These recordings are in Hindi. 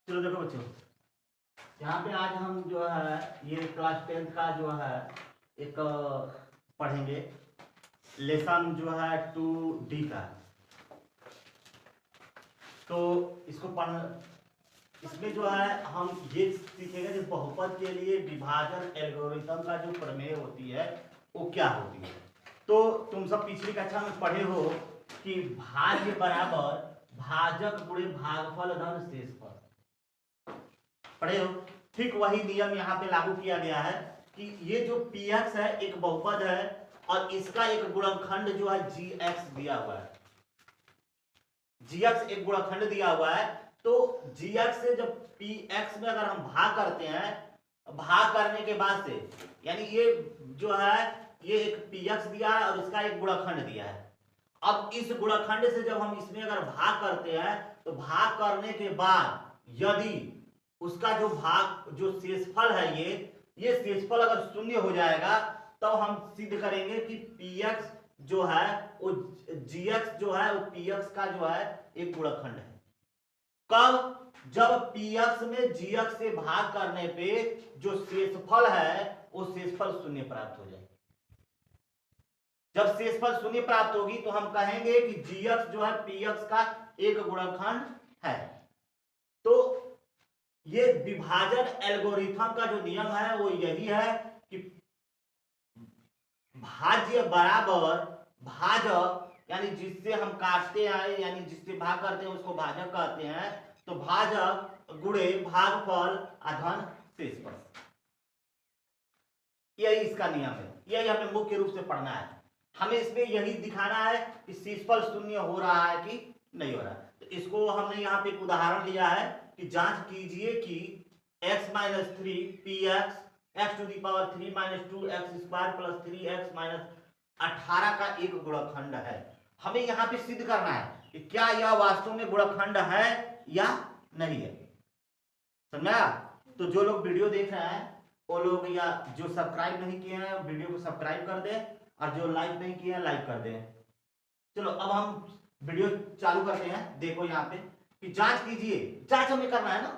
चलो देखो बच्चों, यहाँ पे आज हम जो है ये क्लास 10th का जो है एक पढ़ेंगे लेसन जो है 2D का। तो इसको इसमें जो है हम ये सीखेंगे कि बहुपद के लिए विभाजन एल्गोरिथम का जो प्रमेय होती है वो क्या होती है। तो तुम सब पिछली कक्षा में पढ़े हो कि भाज्य बराबर भाजक गुणे भागफल धन शेषफल पढ़े हो। ठीक वही नियम यहाँ पे लागू किया गया है कि ये जो px है एक बहुपद है और इसका एक गुणनखंड जो है gx दिया हुआ है। gx एक गुणनखंड दिया हुआ है, तो gx से जब px में अगर हम भाग करते हैं, भाग करने के बाद से यानी ये जो है ये एक px दिया है और इसका एक गुणनखंड दिया है। अब इस गुणनखंड से जब हम इसमें अगर भाग करते हैं तो भाग करने के बाद यदि उसका जो भाग जो शेषफल है ये शेषफल अगर शून्य हो जाएगा तो हम सिद्ध करेंगे कि px जो है वो gx जो है वो px का जो है एक गुणनखंड है। कब? जब px में gx से भाग करने पे जो शेषफल है वो शेषफल शून्य प्राप्त हो जाए। जब शेषफल शून्य प्राप्त होगी तो हम कहेंगे कि gx जो है px का एक गुणनखंड है। तो ये विभाजन एल्गोरिथम का जो नियम है वो यही है कि भाज्य बराबर भाजक, यानी जिससे हम काटते हैं यानी जिससे भाग करते हैं उसको भाजक कहते हैं, तो भाजक गुणे भागफल अधन शेषफल, यही इसका नियम है। यही हमें मुख्य रूप से पढ़ना है। हमें इसमें यही दिखाना है कि शेषफल शून्य हो रहा है कि नहीं हो रहा है। तो इसको हमने यहाँ पे एक उदाहरण लिया है कि जांच कीजिए कि x - 3 px x to the power 3 - 2x square plus 3x - 18 का एक गुणनखंड है। हमें यहाँ पे सिद्ध करना है कि क्या यह वास्तव में गुणनखंड है या नहीं है। समझा? तो जो लोग वीडियो देख रहे हैं वो लोग, या जो सब्सक्राइब नहीं किए हैं वीडियो को सब्सक्राइब कर दें और जो लाइक नहीं किए हैं लाइक कर दें। चलो अब हम वीडियो चालू करते हैं। देखो यहाँ पे कि जांच कीजिए, जांच हमें करना है ना।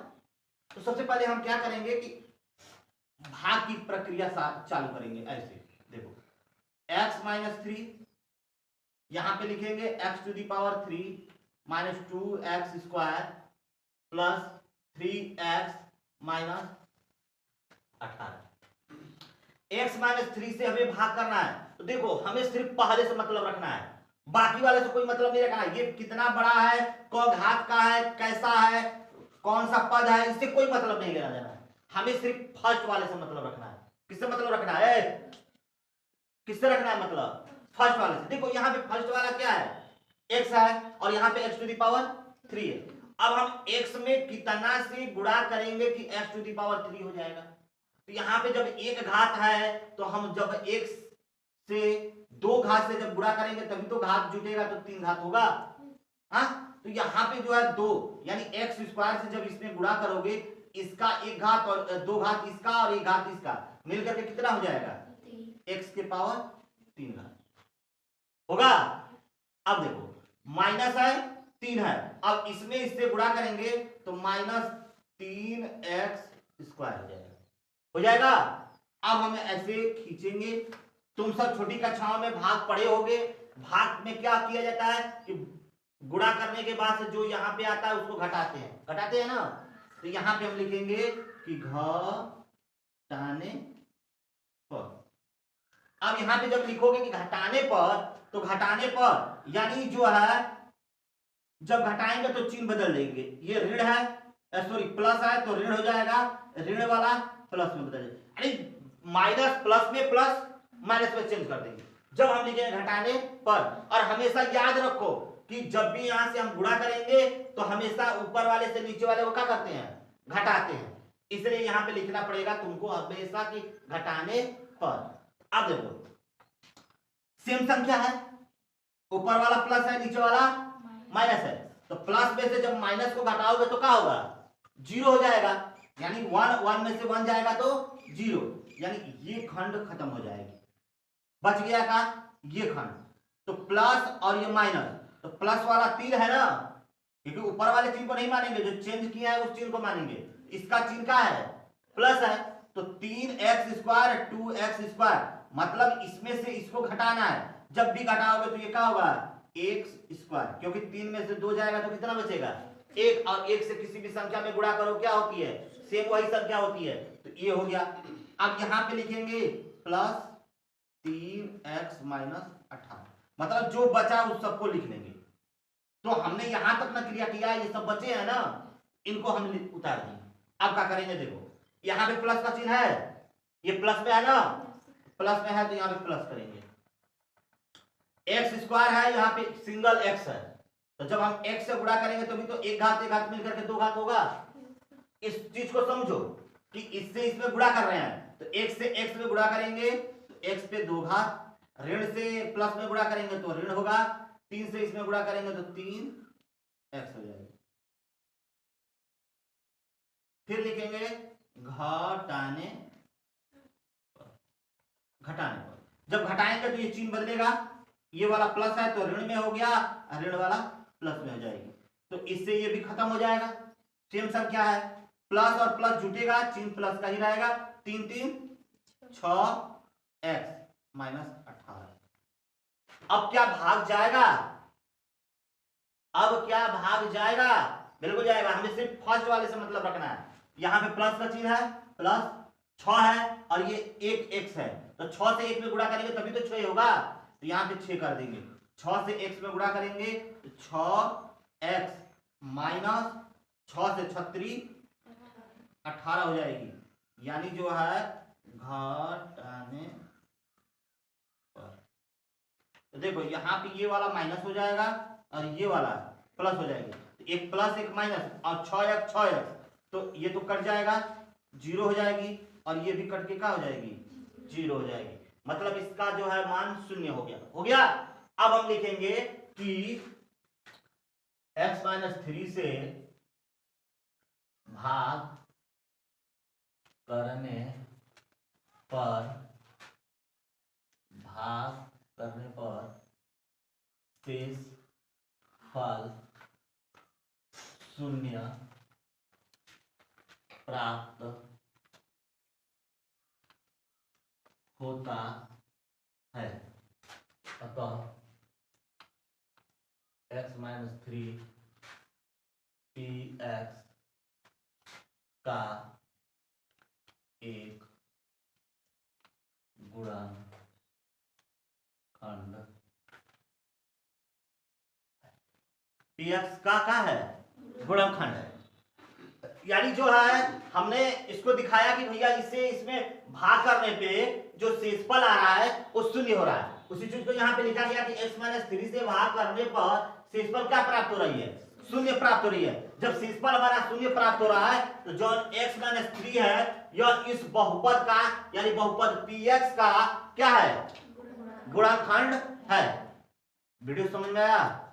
तो सबसे पहले हम क्या करेंगे कि भाग की प्रक्रिया चालू करेंगे। ऐसे देखो x - 3 यहां पे लिखेंगे x to the power 3 - 2x square plus 3x - 18। x - 3 से हमें भाग करना है। तो देखो हमें सिर्फ पहले से मतलब रखना है, बाकी वाले से कोई मतलब नहीं रखना है। ये कितना बड़ा है, क घात का है, कैसा है, कौन सा पद है, इससे कोई मतलब नहीं लेना देना है। हमें सिर्फ फर्स्ट वाले से मतलब रखना है। किससे मतलब रखना है? किससे रखना है मतलब? फर्स्ट वाले से। देखो यहाँ पे फर्स्ट वाला क्या है? x है और यहाँ पे x to the power 3 है। अब हम x में कितना से गुणा करेंगे कि x to the power 3 हो जाएगा। तो यहाँ पे जब एक घात है तो हम जब x से दो घात से जब गुणा करेंगे तभी तो घात जुटेगा, तो 3 घात होगा। हाँ, तो यहाँ पे जो है 2 यानी x स्क्वायर से जब इसमें गुणा करोगे, इसका एक घात और दो घात इसका और एक घात इसका मिलकर के कितना हो जाएगा? x के पावर 3 घात होगा। अब देखो माइनस है 3 है, अब इसमें इससे गुणा करेंगे तो -3x स्क्वायर हो जाएगा। हो जाएगा। अब हम ऐसे खींचेंगे। तुम सब छोटी कक्षाओं में भाग पढ़े होगे। भाग में क्या किया जाता है कि गुणा करने के बाद से जो यहाँ पे आता है उसको घटाते हैं ना। तो यहाँ पे हम लिखेंगे कि घटाने पर। अब यहाँ पे जब लिखोगे कि घटाने पर, तो घटाने पर यानी जो है जब घटाएंगे तो चिन्ह बदल देंगे। ये ऋण है, सॉरी प्लस है तो ऋण हो जाएगा, ऋण वाला प्लस में बदल जाएगा। यानी माइनस प्लस में, प्लस माइनस में चेंज कर देंगे जब हम लिखेंगे घटाने पर। और हमेशा याद रखो कि जब भी यहां से हम गुणा करेंगे तो हमेशा ऊपर वाले से नीचे वाले को क्या करते हैं? घटाते हैं। इसलिए यहां पे लिखना पड़ेगा तुमको हमेशा कि घटाने पर। अब देखो सेम संख्या है, ऊपर वाला प्लस है नीचे वाला माइनस है, तो प्लस में से जब माइनस को घटाओगे तो क्या होगा? 0 हो जाएगा। यानी 1 में से 1 जाएगा तो 0, यानी ये खंड खत्म हो जाएगी। बच गया का ये खंड। तो प्लस और ये माइनस, तो प्लस वाला 3 है ना, क्योंकि ऊपर वाले चिन्ह को नहीं मानेंगे, जो चेंज किया है उस चिन्ह को मानेंगे। इसका चिन्ह क्या है, प्लस है, तो 3x² 2x², मतलब इसमें से इसको घटाना है। जब भी घटाओगे तो ये क्या होगा, x², क्योंकि 3 में से 2 जाएगा तो कितना बचेगा, 1, और 1 से किसी भी संख्या में गुणा करो क्या होती है, सेम वही संख्या होती है, तो ये हो गया। अब यहां पे लिखेंगे प्लस 3x - 18, मतलब जो बचा उस सबको लिख लेंगे। तो हमने यहां तक ना क्रिया किया, ये सब बचे हैं ना, इनको हम उतार देंगे। अब क्या करेंगे, देखो यहां पे प्लस का चिन्ह है, ये प्लस में है ना, प्लस में है तो यहां पे प्लस करेंगे। x² है, यहाँ पे सिंगल x है, तो जब हम x से गुणा करेंगे तो भी तो एक घात मिलकर के 2 घात होगा। इस चीज को समझो कि इससे इसमें गुणा कर रहे हैं, तो x से x में गुणा करेंगे तो x पे 2 घात, ऋण से प्लस में गुणा करेंगे तो ऋण होगा, 3 से इसमें गुणा करेंगे तो 3x हो जाएगा। फिर लिखेंगे घटाने पर, जब घटाएंगे तो ये चिन्ह बदलेगा, ये वाला प्लस है तो ऋण में हो गया, ऋण वाला प्लस में हो जाएगी, तो इससे ये भी खत्म हो जाएगा। सेम संख्या है, प्लस और प्लस जुटेगा, चिन्ह प्लस का ही रहेगा। 3 3 6x - 18। अब क्या भाग जाएगा, अब क्या भाग जाएगा, बिल्कुल जाएगा। हमें सिर्फ फर्स्ट वाले से मतलब रखना है। यहाँ पे प्लस का चिन्ह है, प्लस 6 है और ये 1x है, तो 6 से 1 में गुणा करेंगे तभी तो 6 होगा, तो यहाँ पे 6 कर देंगे। 6 से x में गुणा करेंगे तो 6x - 6 से 36 18 हो जाएगी, यानी जो है घटाने पर। तो देखो यहाँ पे ये वाला माइनस हो जाएगा और ये वाला प्लस हो जाएगी, तो एक प्लस एक माइनस, और 6x, तो ये तो कट जाएगा, 0 हो जाएगी, और ये भी कट के क्या हो जाएगी, 0 हो जाएगी, मतलब इसका जो है मान 0 हो गया। अब हम लिखेंगे कि x - 3 से भाग करने पर शेष फल 0 प्राप्त होता है। अतः x - 3 px का एक गुणनखंड px का है, गुणनखंड है। यानी जो है हमने इसको दिखाया कि भैया इससे इसमें भाग करने पे जो शेषफल आ रहा है वो 0 हो रहा है। उसी चीज को यहाँ पे लिखा गया कि x - 3 से भाग करने पर शेषफल क्या प्राप्त हो रही है, 0 प्राप्त हो रही है। जब शेषफल हमारा 0 प्राप्त हो रहा है तो जो x - 3 है यह इस बहुपद का, यानी बहुपद px का क्या है, गुणनखंड है। वीडियो समझ में आया?